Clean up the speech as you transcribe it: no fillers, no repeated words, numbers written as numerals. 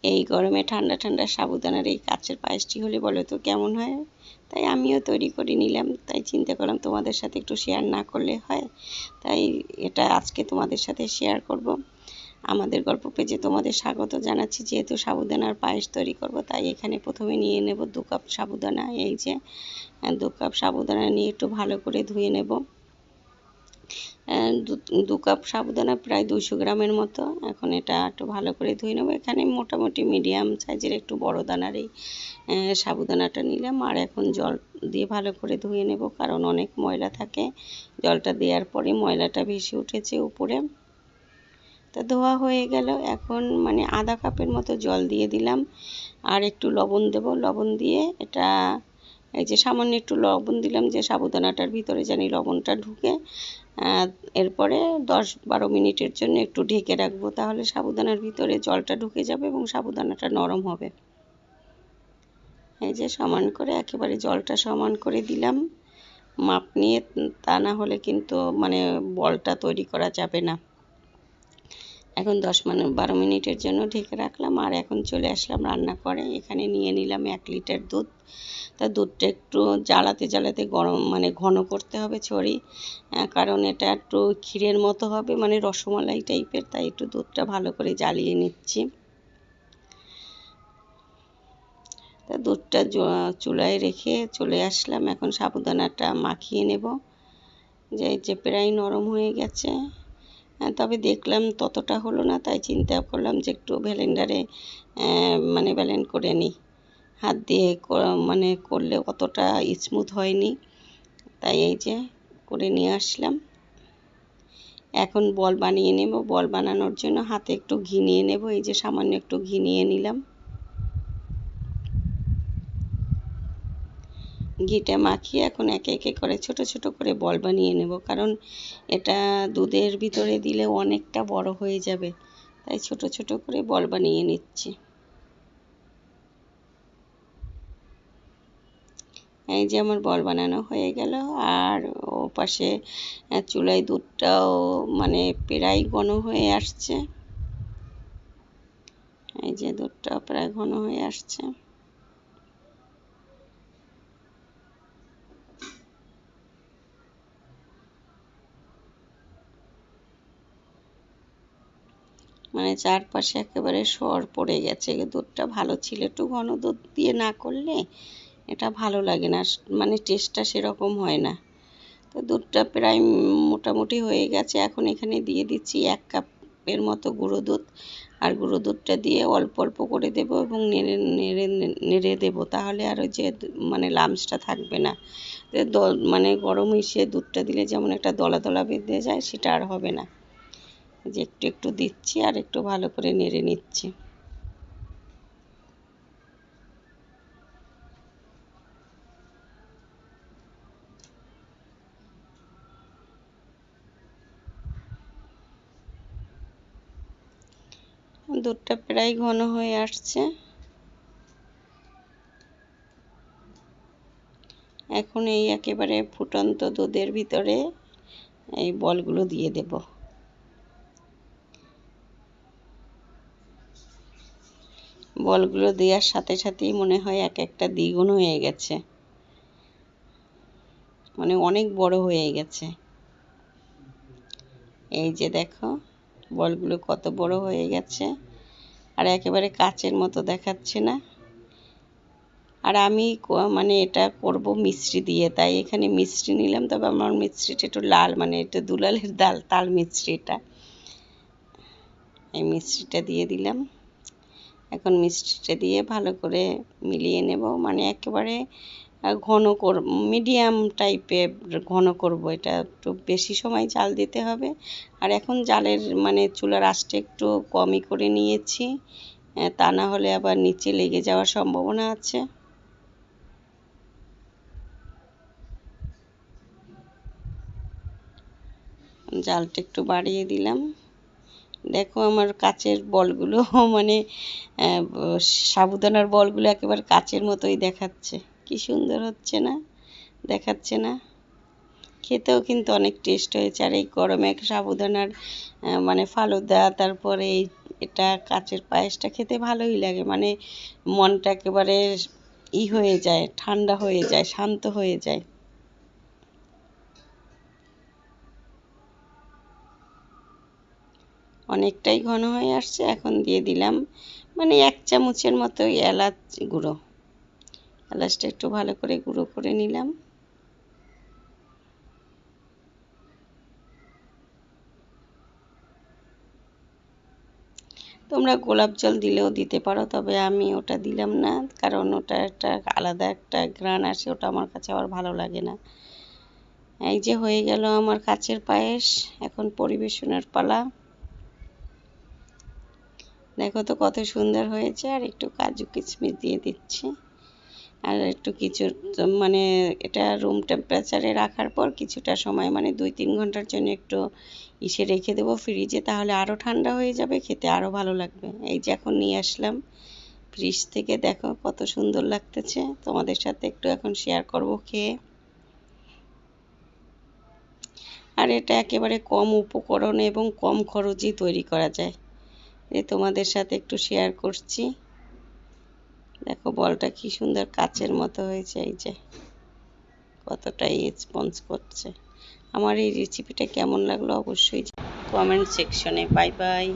এই গরমে ঠান্ডা ঠান্ডা সাবুদানার এই কাচের পায়েসটি হলে বলো তো কেমন হয়। তাই আমিও তৈরি করে নিলাম, তাই চিন্তা করলাম তোমাদের সাথে একটু শেয়ার না করলে হয়, তাই এটা আজকে তোমাদের সাথে শেয়ার করব। আমাদের গল্প পেজে তোমাদের স্বাগত জানাচ্ছি। যেহেতু সাবুদানার পায়েস তৈরি করব, তাই এখানে প্রথমে নিয়ে নেব 2 কাপ সাবুদানা। এই যে 2 কাপ সাবুদানা নিয়ে একটু ভালো করে ধুয়ে নেব। 2 কাপ সাবুদানা প্রায় 200 গ্রামের মতো। এখন এটা একটু ভালো করে ধুয়ে নেব। এখানে মোটামুটি মিডিয়াম সাইজের একটু বড় দানার এই সাবুদানাটা নিলাম। আর এখন জল দিয়ে ভালো করে ধুয়ে নেব, কারণ অনেক ময়লা থাকে। জলটা দেওয়ার পরে ময়লাটা ভেসে উঠেছে উপরে। তা ধোয়া হয়ে গেল। এখন মানে আধা কাপের মতো জল দিয়ে দিলাম, আর একটু লবণ দেব। লবণ দিয়ে এটা এই যে সামান্য একটু লবণ দিলাম, যে সাবুদানাটার ভিতরে জানি লবণটা ঢুকে। এরপরে 10-12 মিনিটের জন্য একটু ঢেকে রাখবো, তাহলে সাবুদানার ভিতরে জলটা ঢুকে যাবে এবং সাবুদানাটা নরম হবে। এই যে সমান করে একেবারে জলটা সমান করে দিলাম মাপ নিয়ে, তা না হলে কিন্তু মানে বলটা তৈরি করা যাবে না। এখন 10-12 মিনিটের জন্য ঢেকে রাখলাম, আর এখন চলে আসলাম রান্না করে। এখানে নিয়ে নিলাম 1 লিটার দুধ। তা দুধটা একটু জ্বালাতে জ্বালাতে গরম মানে ঘন করতে হবে ছড়ি, কারণ এটা একটু ক্ষীরের মতো হবে, মানে রসমালাই টাইপের, তাই একটু দুধটা ভালো করে জ্বালিয়ে নিচ্ছি। তা দুধটা চুলায় রেখে চলে আসলাম। এখন সাবুদানাটা মাখিয়ে নেব। যে প্রায় নরম হয়ে গেছে, তবে দেখলাম ততটা হলো না, তাই চিন্তা করলাম যে একটু ব্লেন্ডারে মানে ব্লেন্ড করে নিই। হাত দিয়ে মানে করলে অতটা স্মুথ হয়নি, তাই এই যে করে নিয়ে আসলাম। এখন বল বানিয়ে নেব। বল বানানোর জন্য হাতে একটু ঘি নিয়ে নেব। এই যে সামান্য একটু ঘি নিয়ে নিলাম। ঘিটা মাখিয়ে এখন একে একে করে ছোট ছোট করে বল বানিয়ে নেব, কারণ এটা দুধের ভিতরে দিলে অনেকটা বড় হয়ে যাবে, তাই ছোট ছোট করে বল বানিয়ে নিচ্ছি। এই যে আমার বল বানানো হয়ে গেল। আর ও পাশে চুলায় দুধটাও মানে প্রায় ঘন হয়ে আসছে। এই যে দুধটাও প্রায় ঘন হয়ে আসছে। মানে চারপাশে একেবারে সর পড়ে গেছে। দুধটা ভালো ছিল, একটু ঘন দুধ দিয়ে না করলে এটা ভালো লাগে না, মানে টেস্টটা সেরকম হয় না। তো দুধটা প্রায় মোটামুটি হয়ে গেছে। এখন এখানে দিয়ে দিচ্ছি 1 কাপের মতো গুঁড়ো দুধ। আর গুঁড়ো দুধটা দিয়ে অল্প অল্প করে দেব এবং নেড়ে নেড়ে নেড়ে দেবো, তাহলে আর ওই যে মানে লামসটা থাকবে না। মানে গরম মিশিয়ে দুধটা দিলে যেমন একটা দলা দলা বেঁধে যায়, সেটা আর হবে না। যে একটু একটু দিচ্ছি আর একটু ভালো করে নেড়ে নিচ্ছি। দুধটা প্রায় ঘন হয়ে আসছে। এখন এই একেবারে ফুটন্ত দুধের ভিতরে এই বলগুলো দিয়ে দেব। বলগুলো দেওয়ার সাথে সাথেই মনে হয় এক একটা দ্বিগুণ হয়ে গেছে, মানে অনেক বড় হয়ে গেছে। এই যে দেখো বলগুলো কত বড় হয়ে গেছে, আর একেবারে কাচের মতো দেখাচ্ছে না। আর আমি মানে এটা করব মিশ্রি দিয়ে, তাই এখানে মিশ্রি নিলাম। তবে আমার মিশ্রিটা একটু লাল, মানে এটা দুলালের তাল মিশ্রিটা। এই মিশ্রিটা দিয়ে দিলাম। এখন মিষ্টিটা দিয়ে ভালো করে মিলিয়ে নেব, মানে একেবারে ঘন মিডিয়াম টাইপের ঘন করব। এটা একটু বেশি সময় জাল দিতে হবে। আর এখন জালের মানে চুলার আঁচটা একটু কমই করে নিয়েছি, তা না হলে আবার নিচে লেগে যাওয়ার সম্ভাবনা আছে। জালটা একটু বাড়িয়ে দিলাম। দেখো আমার কাচের বলগুলো মানে সাবুদানার বলগুলো একেবারে কাচের মতোই দেখাচ্ছে। কি সুন্দর হচ্ছে না, দেখাচ্ছে না? খেতেও কিন্তু অনেক টেস্ট হয়েছে। আর এই গরমে সাবুদানার মানে ফালুদা, তারপরে এটা কাচের পায়েসটা খেতে ভালোই লাগে, মানে মনটা একেবারে হয়ে যায়, ঠান্ডা হয়ে যায়, শান্ত হয়ে যায়। অনেকটাই ঘন হয়ে আসছে, এখন দিয়ে দিলাম মানে 1 চামচের মতো এলাচ গুঁড়ো। এলাচটা একটু ভালো করে গুঁড়ো করে নিলাম। তোমরা গোলাপ জল দিলেও দিতে পারো, তবে আমি ওটা দিলাম না, কারণ ওটা একটা আলাদা একটা ঘ্রাণ আসে, ওটা আমার কাছে আবার ভালো লাগে না। এই যে হয়ে গেল আমার কাচের পায়েস, এখন পরিবেশনের পালা। দেখো তো কত সুন্দর হয়েছে। আর একটু কাজু কিশমিশ দিয়ে দিচ্ছি, আর একটু কিছু মানে এটা রুম টেম্পারেচারে রাখার পর কিছুটা সময় মানে 2-3 ঘন্টার জন্য একটু রেখে দেবো ফ্রিজে, তাহলে আরও ঠান্ডা হয়ে যাবে, খেতে আরও ভালো লাগবে। এই যে এখন নিয়ে আসলাম ফ্রিজ থেকে, দেখো কত সুন্দর লাগতেছে। তোমাদের সাথে একটু এখন শেয়ার করব খেয়ে। আর এটা একেবারে কম উপকরণে এবং কম খরচেই তৈরি করা যায়, তোমাদের সাথে একটু শেয়ার করছি। দেখো বলটা কি সুন্দর কাচের মতো হয়েছে, এই যে কতটাই স্পঞ্জ করছে। আমার এই রেসিপিটা কেমন লাগলো অবশ্যই কমেন্ট সেকশনে। Bye bye.